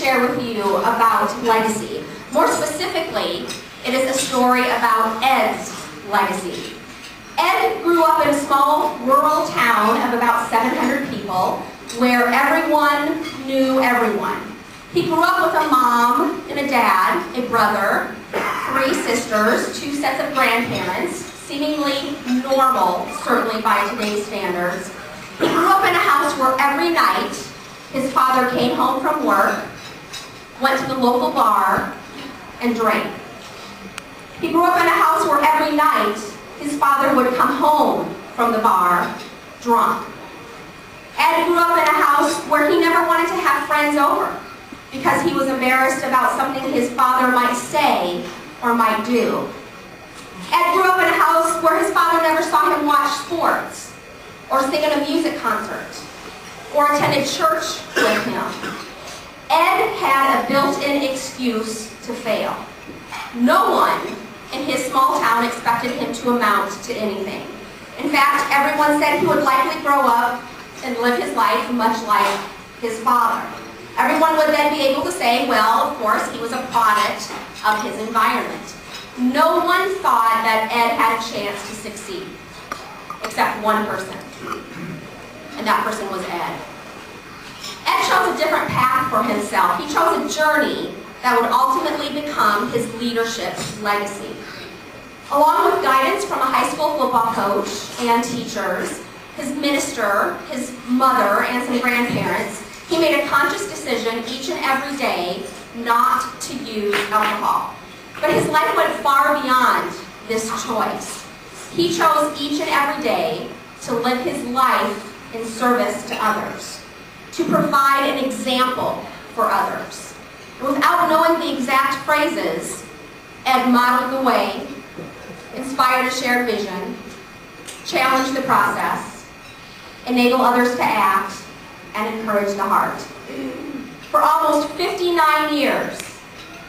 share with you about legacy. More specifically, it is a story about Ed's legacy. Ed grew up in a small rural town of about 700 people where everyone knew everyone. He grew up with a mom and a dad, a brother, 3 sisters, 2 sets of grandparents, seemingly normal, certainly by today's standards. He grew up in a house where every night his father came home from work, went to the local bar, and drank. He grew up in a house where every night his father would come home from the bar drunk. Ed grew up in a house where he never wanted to have friends over because he was embarrassed about something his father might say or might do. Ed grew up in a house where his father never saw him watch sports or sing at a music concert or attended church with him. Ed had a built-in excuse to fail. No one in his small town expected him to amount to anything. In fact, everyone said he would likely grow up and live his life much like his father. Everyone would then be able to say, well, of course, he was a product of his environment. No one thought that Ed had a chance to succeed, except one person, and that person was Ed. Ed chose a different path for himself. He chose a journey that would ultimately become his leadership legacy. Along with guidance from a high school football coach and teachers, his minister, his mother, and some grandparents, he made a conscious decision each and every day not to use alcohol. But his life went far beyond this choice. He chose each and every day to live his life in service to others, to provide an example for others. And without knowing the exact phrases, Ed modeled the way, inspired a shared vision, challenged the process, enabled others to act, and encouraged the heart. For almost 59 years,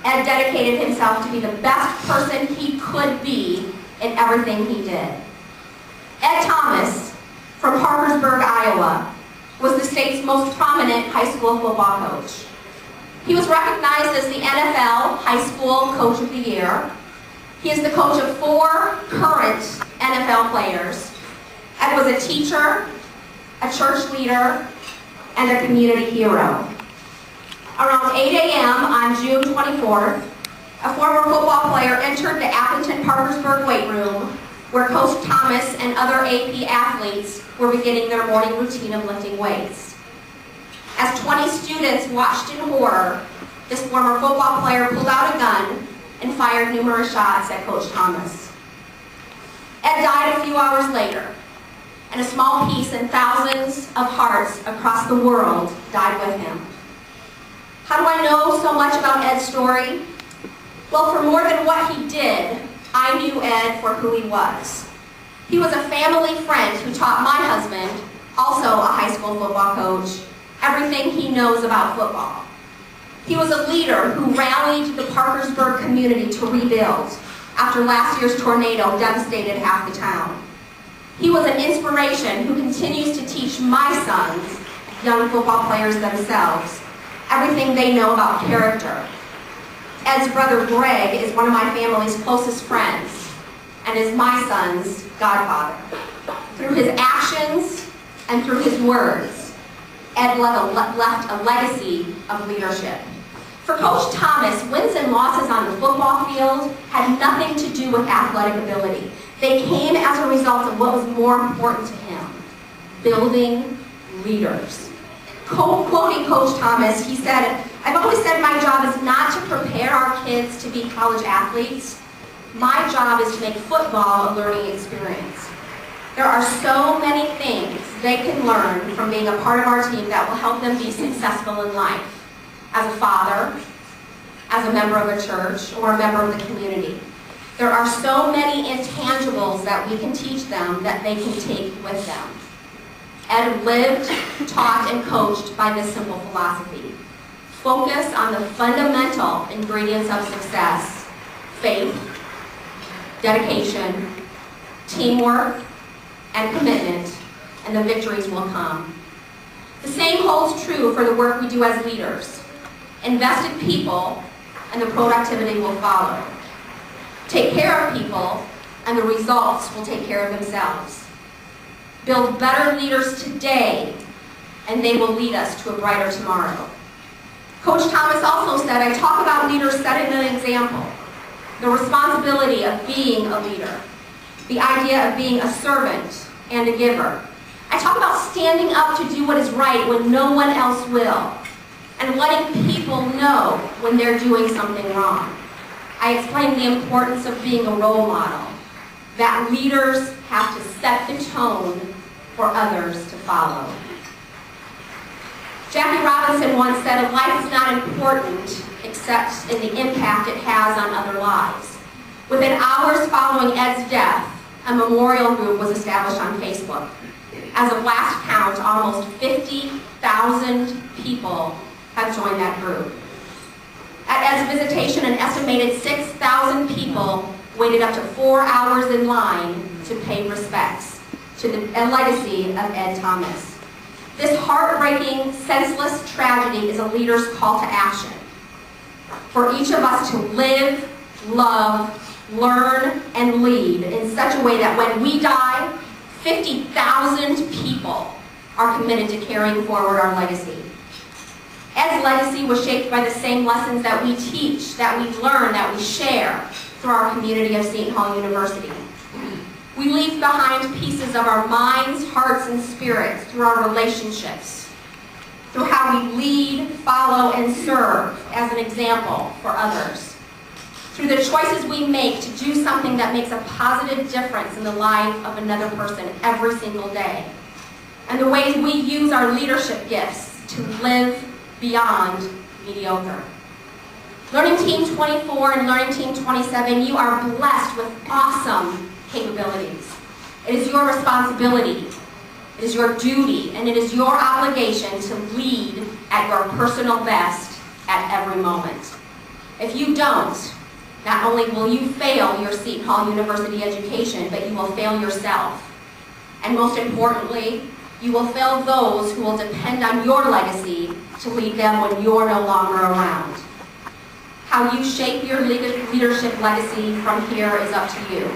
Ed dedicated himself to be the best person he could be in everything he did. Ed Thomas, from Parkersburg, Iowa, was the state's most prominent high school football coach. He was recognized as the NFL High School Coach of the Year. He is the coach of 4 current NFL players. Ed was a teacher, a church leader, and a community hero. Around 8 a.m. on June 24th, a former football player entered the Appleton Parkersburg weight room where Coach Thomas and other AP athletes were beginning their morning routine of lifting weights. As 20 students watched in horror, this former football player pulled out a gun and fired numerous shots at Coach Thomas. Ed died a few hours later, and a small piece in thousands of hearts across the world died with him. How do I know so much about Ed's story? Well, for more than what he did, I knew Ed for who he was. He was a family friend who taught my husband, also a high school football coach, everything he knows about football. He was a leader who rallied the Parkersburg community to rebuild after last year's tornado devastated half the town. He was an inspiration who continues to teach my sons, young football players themselves, everything they know about character. Ed's brother Greg is one of my family's closest friends and is my son's godfather. Through his actions and through his words, Ed left a legacy of leadership. For Coach Thomas, wins and losses on the football field had nothing to do with athletic ability. They came as a result of what was more important to him, building leaders. Quoting Coach Thomas, he said, "I've always said my job is not to prepare our kids to be college athletes. My job is to make football a learning experience. There are so many things they can learn from being a part of our team that will help them be successful in life, as a father, as a member of a church, or a member of the community. There are so many intangibles that we can teach them that they can take with them." Ed lived, taught, and coached by this simple philosophy. Focus on the fundamental ingredients of success: faith, dedication, teamwork, and commitment, and the victories will come. The same holds true for the work we do as leaders. Invest in people, and the productivity will follow. Take care of people, and the results will take care of themselves. Build better leaders today, and they will lead us to a brighter tomorrow. Coach Thomas also said, I talk about leaders setting an example, the responsibility of being a leader, the idea of being a servant and a giver. I talk about standing up to do what is right when no one else will, and letting people know when they're doing something wrong. I explain the importance of being a role model, that leaders have to set the tone for others to follow. Jackie Robinson once said, a life is not important except in the impact it has on other lives. Within hours following Ed's death, a memorial group was established on Facebook. As of last count, almost 50,000 people have joined that group. At Ed's visitation, an estimated 6,000 people waited up to 4 hours in line to pay respects to the legacy of Ed Thomas. This heartbreaking, senseless tragedy is a leader's call to action. For each of us to live, love, learn, and lead in such a way that when we die, 50,000 people are committed to carrying forward our legacy. Ed's legacy was shaped by the same lessons that we teach, that we learn, that we share through our community of Seton Hall University. We leave behind pieces of our minds, hearts, and spirits through our relationships, through how we lead, follow, and serve as an example for others, through the choices we make to do something that makes a positive difference in the life of another person every single day, and the ways we use our leadership gifts to live beyond mediocre. Learning Team 24 and Learning Team 27, you are blessed with awesome capabilities. It is your responsibility, it is your duty, and it is your obligation to lead at your personal best at every moment. If you don't, not only will you fail your Seton Hall University education, but you will fail yourself. And most importantly, you will fail those who will depend on your legacy to lead them when you're no longer around. How you shape your leadership legacy from here is up to you.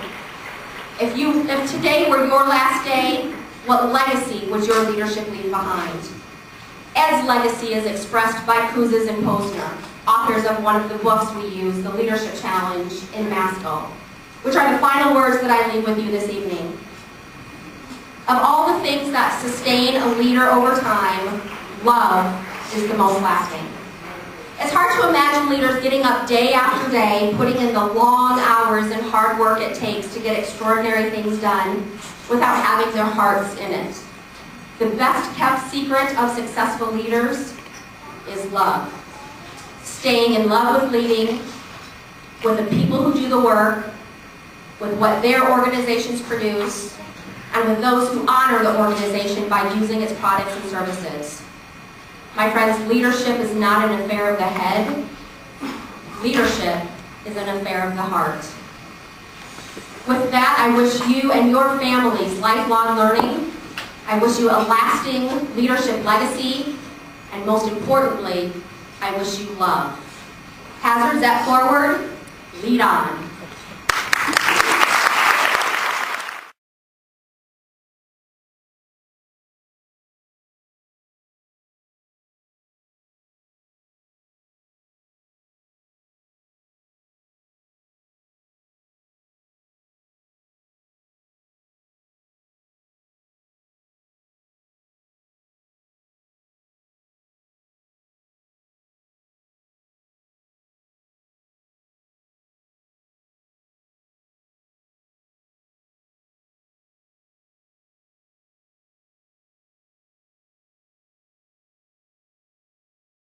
If today were your last day, what legacy would your leadership leave behind? Ed's legacy is expressed by Kouzes and Posner, authors of one of the books we use, The Leadership Challenge in MASCL, which are the final words that I leave with you this evening. Of all the things that sustain a leader over time, love is the most lasting. It's hard to imagine leaders getting up day after day, putting in the long hours and hard work it takes to get extraordinary things done without having their hearts in it. The best kept secret of successful leaders is love. Staying in love with leading, with the people who do the work, with what their organizations produce, and with those who honor the organization by using its products and services. My friends, leadership is not an affair of the head. Leadership is an affair of the heart. With that, I wish you and your families lifelong learning. I wish you a lasting leadership legacy, and most importantly, I wish you love. Hazards at forward, lead on.